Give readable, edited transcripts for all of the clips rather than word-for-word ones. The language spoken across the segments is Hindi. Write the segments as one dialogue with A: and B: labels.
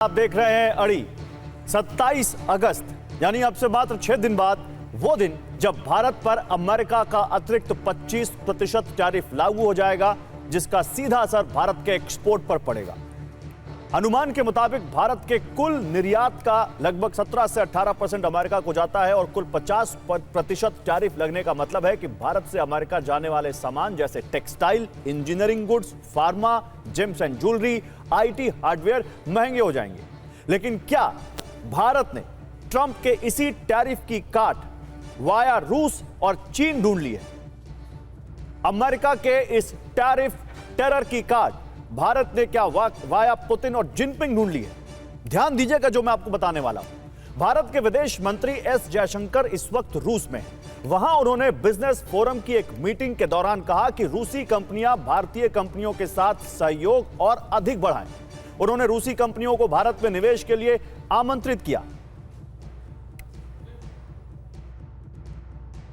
A: आप देख रहे हैं अड़ी। 27 अगस्त यानी अब से मात्र 6 दिन बाद वो दिन जब भारत पर अमेरिका का अतिरिक्त 25% टैरिफ लागू हो जाएगा, जिसका सीधा असर भारत के एक्सपोर्ट पर पड़ेगा। अनुमान के मुताबिक भारत के कुल निर्यात का लगभग 17 से 18% अमेरिका को जाता है और कुल 50% टैरिफ लगने का मतलब है कि भारत से अमेरिका जाने वाले सामान जैसे textile, engineering goods, pharma, James and jewellery, IT, hardware महंगे हो जाएंगे। लेकिन क्या भारत ने ट्रंप के इसी टैरिफ की काट वाया रूस और चीन ढूंढ ली है? अमेरिका के इस टैरिफ टेरर की काट भारत ने क्या वाया पुतिन और जिनपिंग ढूंढ ली है? ध्यान दीजिएगा जो मैं आपको बताने वाला हूं। भारत के विदेश मंत्री एस जयशंकर इस वक्त रूस में हैं। वहां उन्होंने बिजनेस फोरम की एक मीटिंग के दौरान कहा कि रूसी कंपनियां भारतीय कंपनियों के साथ सहयोग और अधिक बढ़ाएं। उन्होंने रूसी कंपनियों को भारत में निवेश के लिए आमंत्रित किया।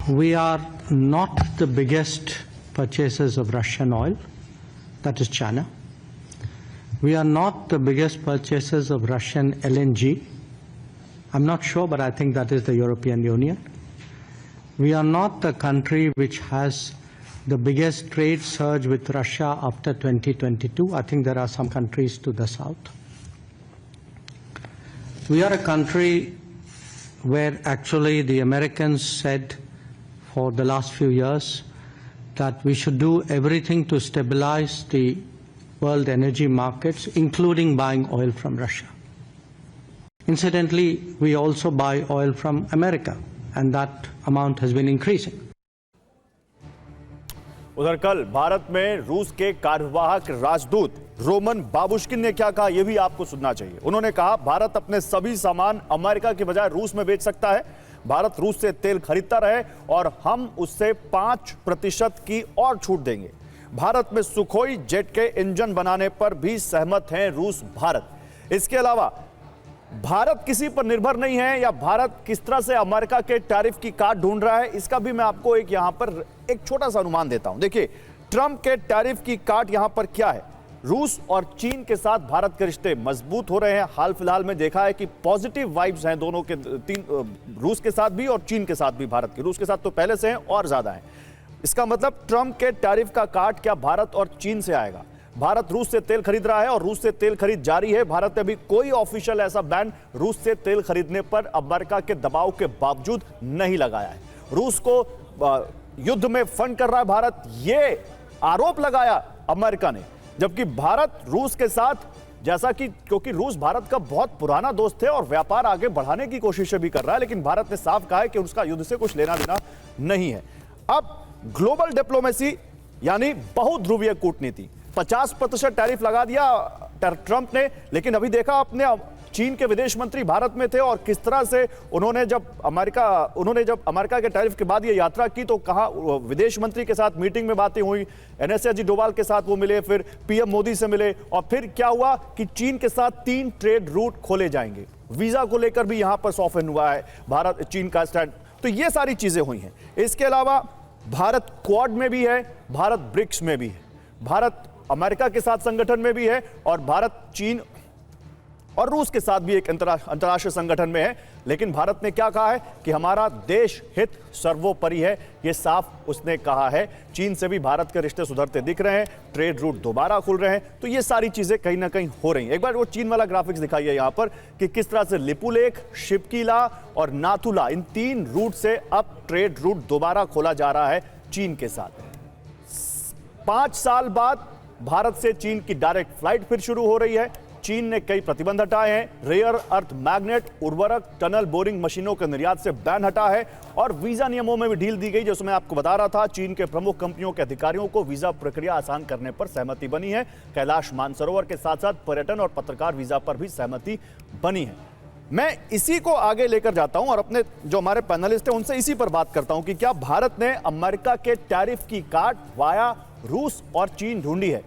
B: We are not the biggest purchasers of Russian oil, that is China. We are not the biggest purchasers of Russian LNG. I'm not sure, but I think that is the European Union. We are not the country which has the biggest trade surge with Russia after 2022. I think there are some countries to the south. We are a country where actually the Americans said for the last few years that we should do everything to stabilize the world energy markets, including buying oil from Russia. Incidentally, we also buy oil from America, and that amount has been increasing.
A: उधर कल भारत में रूस के कार्यवाहक राजदूत रोमन बाबुश्किन ने क्या कहा, यह भी आपको सुनना चाहिए। उन्होंने कहा भारत अपने सभी सामान अमेरिका के बजाय रूस में बेच सकता है। भारत रूस से तेल खरीदता रहे और हम उससे 5% की और छूट देंगे। भारत में सुखोई जेट के इंजन बनाने पर भी सहमत हैं रूस भारत। इसके अलावा भारत किसी पर निर्भर नहीं है या भारत किस तरह से अमेरिका के टैरिफ की काट ढूंढ रहा है, इसका भी मैं आपको यहां पर एक छोटा सा अनुमान देता हूं। देखिए, ट्रंप के टैरिफ की काट यहां पर क्या है। रूस और चीन के साथ भारत के रिश्ते मजबूत हो रहे हैं। हाल फिलहाल में देखा है कि पॉजिटिव वाइब्स हैं दोनों के, रूस के साथ भी और चीन के साथ भी भारत के। रूस के साथ तो पहले से हैं और ज्यादा हैं। इसका मतलब ट्रंप के टैरिफ का काट क्या भारत और चीन से आएगा? भारत रूस से तेल खरीद रहा है और रूस से तेल खरीद जारी है। भारत ने अभी कोई ऑफिशियल ऐसा बैन रूस से तेल खरीदने पर अमेरिका के दबाव के बावजूद नहीं लगाया है। रूस को युद्ध में फंड कर रहा है भारत, ये आरोप लगाया अमेरिका ने, जबकि भारत रूस के साथ, जैसा कि क्योंकि रूस भारत का बहुत पुराना दोस्त है और व्यापार आगे बढ़ाने की कोशिश भी कर रहा है, लेकिन भारत ने साफ कहा है कि उसका युद्ध से कुछ लेना देना नहीं है। अब ग्लोबल डिप्लोमेसी यानी बहुध्रुवीय कूटनीति, 50% टैरिफ लगा दिया ट्रंप ने, लेकिन अभी देखा आपने चीन के विदेश मंत्री भारत में थे और किस तरह से उन्होंने जब अमेरिका के टैरिफ के बाद ये यात्रा की तो कहा, विदेश मंत्री के साथ मीटिंग में बातें हुई, एनएसएस डोभाल के साथ वो मिले, फिर पीएम मोदी से मिले और फिर क्या हुआ कि चीन के साथ 3 ट्रेड रूट खोले जाएंगे। वीजा को लेकर भी यहां पर सॉफ्टन हुआ है भारत चीन का स्टैंड। तो ये सारी चीजें हुई हैं। इसके अलावा भारत क्वाड में भी है, भारत ब्रिक्स में भी है, भारत अमेरिका के साथ संगठन में भी है और भारत चीन और रूस के साथ भी एक अंतर्राष्ट्रीय संगठन में है। लेकिन भारत ने क्या कहा है कि हमारा देश हित सर्वोपरि है, यह साफ उसने कहा है। चीन से भी भारत के रिश्ते सुधरते दिख रहे हैं, ट्रेड रूट दोबारा खुल रहे हैं। तो ये सारी चीजें कहीं ना कहीं हो रही हैं। एक बार वो चीन वाला ग्राफिक्स दिखाइए यहां पर कि किस तरह से लिपुलेख, शिपकीला और नाथुला, इन 3 रूट से अब ट्रेड रूट दोबारा खोला जा रहा है चीन के साथ। 5 साल बाद भारत से चीन की डायरेक्ट फ्लाइट फिर शुरू हो रही है। चीन ने कई प्रतिबंध हटाए हैं। रेयर अर्थ मैग्नेट, उर्वरक, टनल बोरिंग मशीनों के निर्यात से बैन हटा है और वीजा नियमों में भी ढील दी गई। जैसे मैं आपको बता रहा था, चीन के प्रमुख कंपनियों के अधिकारियों को वीजा प्रक्रिया आसान करने पर सहमति बनी है। कैलाश मानसरोवर के साथ साथ पर्यटन और पत्रकार वीजा पर भी सहमति बनी है। मैं इसी को आगे लेकर जाता हूं और अपने जो हमारे पैनलिस्ट हैं उनसे इसी पर बात करता हूं कि क्या भारत ने अमेरिका के टैरिफ की काट वाया रूस और चीन ढूंढी है?